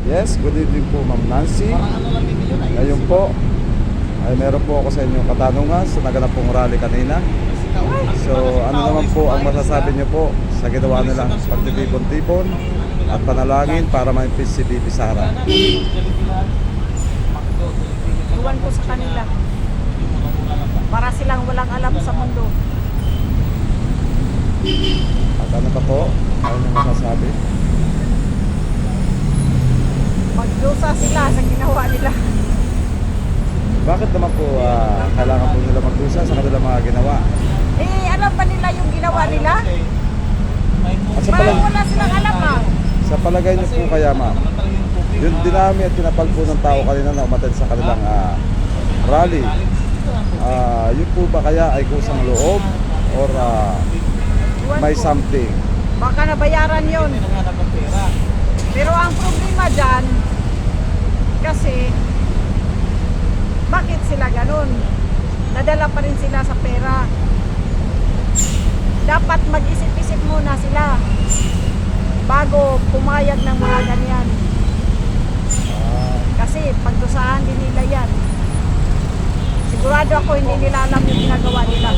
Yes, good evening po Ma'am Nancy. Ngayon po ay meron po ako sa inyo katanungan sa naganap pong rally kanina. So ano naman po ang masasabi niyo po sa ginawa nilang pagtitipon-tipon at panalangin para ma-impeach si Bibi Sara? Iwan ko sa kanila. Para silang walang alam sa mundo. At ano pa po? Ano yung masasabi? Magdusa sila sa ginawa nila. Bakit naman po kailangan po nila magdusa sa kanilang mga ginawa? Eh, alam ba nila yung ginawa nila? At sa, Parang wala silang alam ah. sa palagay niyo po kaya ma'am, yung dinami at kinapal po ng tao kanina na umattend sa kanilang rally, yun po ba kaya ay kusang loob or Iwan may ko. something? Baka nabayaran yun. Pero ang problema dyan, kasi, bakit sila ganun? Nadala pa rin sila sa pera. Dapat mag-isip-isip muna sila bago pumayag ng mga ganyan. Kasi pagdusahan din nila yan. Sigurado ako hindi nila alam yung ginagawa nila.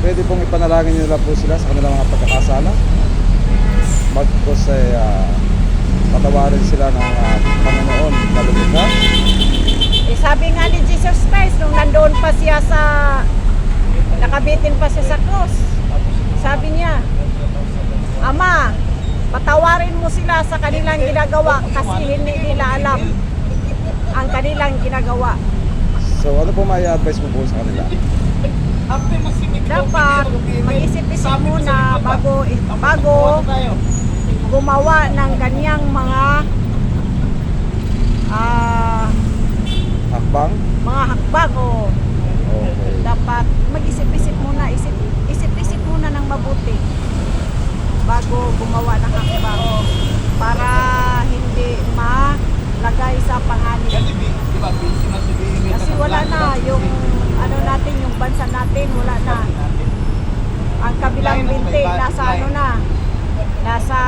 Pwede pong ipanalangin nila po sila sa kanilang mga pagkakasala. Magkos ay patawarin sila ng Panginoon na lumikha. Eh, sabi nga ni Jesus Christ nung nandoon pa siya sa nakabitin pa siya sa cross. Sabi niya, Ama, patawarin mo sila sa kanilang ginagawa kasi hindi nila alam ang kanilang ginagawa. So ano po may advice mo po sa kanila? Dapat mag-isip-isip muna bago gumawa ng ganyang mga Hakbang? hakbang o Okay. dapat mag-isip-isip muna, isip-isip muna ng mabuti bago gumawa ng hakbang para hindi malagay sa panganib. Kasi wala na yung ano natin, yung bansa natin, wala na. Ang kabilang binti nasa ano na, nasa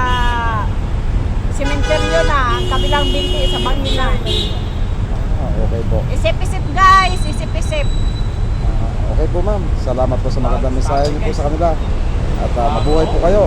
sementeryo na, ang kabilang binti sa bangin na. Okay po. Isip-isip guys, isip-isip. Okay po ma'am. Salamat po sa magandang mensahe niyo po sa kanila. At mabuhay po kayo.